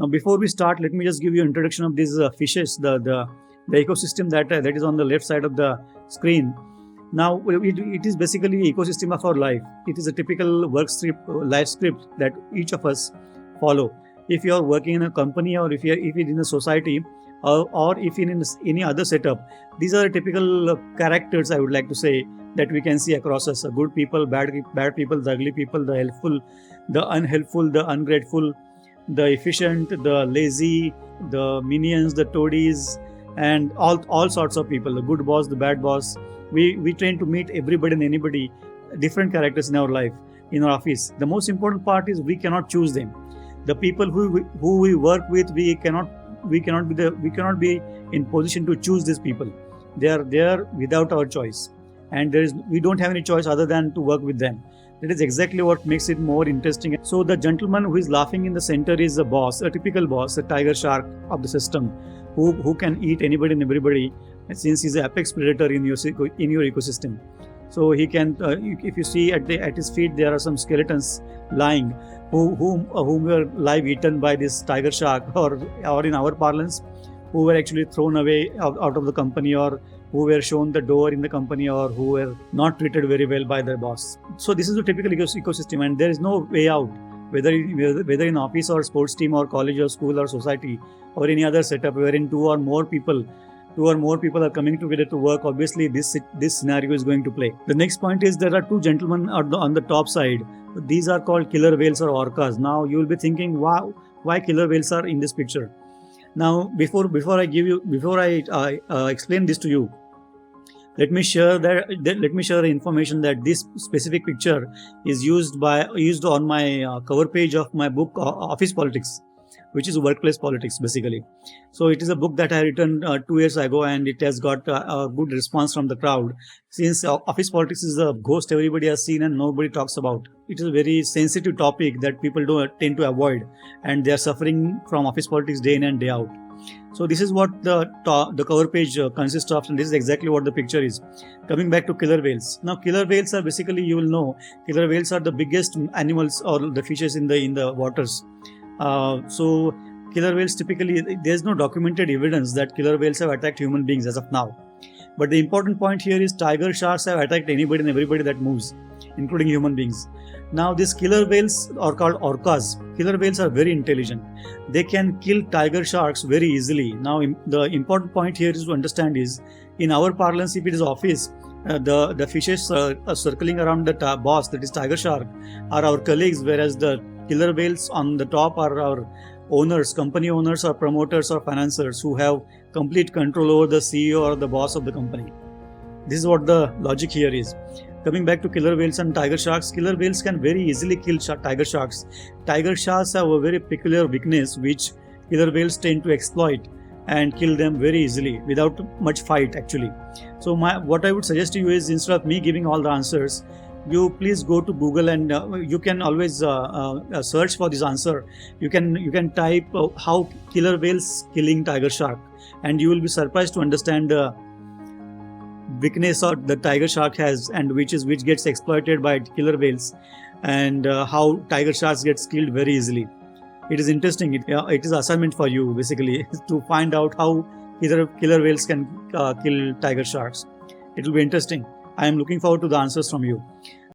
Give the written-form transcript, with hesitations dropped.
Now, before we start, let me just give you an introduction of these fishes, the ecosystem that is on the left side of the screen. Now, it is basically an ecosystem of our life. It is a typical life script that each of us follow. If you are working in a company, or if you're in a society, or if in any other setup, these are typical characters, I would like to say, that we can see across us: good people, bad people, the ugly people, the helpful, the unhelpful, the ungrateful, the efficient, the lazy, the minions, the toadies, and all sorts of people, the good boss, the bad boss. We tend to meet everybody and anybody, different characters in our life, in our office. The most important part is we cannot choose them. The people who we work with, we cannot be in position to choose these people. They are there without our choice, and we don't have any choice other than to work with them. That is exactly what makes it more interesting. So the gentleman who is laughing in the center is a boss, a typical boss, a tiger shark of the system, who can eat anybody and everybody, since he's an apex predator in your ecosystem. So he can, if you see at his feet, there are some skeletons lying, whom were live eaten by this tiger shark, or in our parlance, who were actually thrown away out of the company, or who were shown the door in the company, or who were not treated very well by their boss. So this is a typical ecosystem, and there is no way out, whether in office or sports team or college or school or society or any other setup wherein two or more people are coming together to work. Obviously, this scenario is going to play. The next point is there are two gentlemen on the top side. These are called killer whales or orcas. Now you will be thinking, wow, why killer whales are in this picture? Now, before I explain this to you, let me share the information that this specific picture is used on my cover page of my book, Office Politics, which is workplace politics basically. So it is a book that I written 2 years ago, and it has got a good response from the crowd, since office politics is a ghost everybody has seen and nobody talks about. It is a very sensitive topic that people tend to avoid, and they are suffering from office politics day in and day out. So this is what the cover page consists of, and this is exactly what the picture is. Coming back to killer whales. Now, killer whales are basically, you will know, killer whales are the biggest animals or the fishes in the waters. So killer whales, typically, there's no documented evidence that killer whales have attacked human beings as of now. But the important point here is tiger sharks have attacked anybody and everybody that moves, including human beings. Now, these killer whales are called orcas. Killer whales are very intelligent. They can kill tiger sharks very easily. Now, the important point here is to understand is, in our parlance, if it is office, the fishes circling around the boss, that is tiger shark, are our colleagues, whereas the killer whales on the top are our owners, company owners or promoters or financiers, who have complete control over the CEO or the boss of the company. This is what the logic here is. Coming back to killer whales and tiger sharks, killer whales can very easily kill tiger sharks. Tiger sharks have a very peculiar weakness which killer whales tend to exploit and kill them very easily without much fight actually. So what I would suggest to you is, instead of me giving all the answers, you please go to Google, and you can always search for this answer. You can type how killer whales killing tiger shark, and you will be surprised to understand the weakness of the tiger shark has, and which gets exploited by killer whales, and how tiger sharks gets killed very easily. It is interesting. It is assignment for you basically to find out how killer whales can kill tiger sharks. It will be interesting. I am looking forward to the answers from you.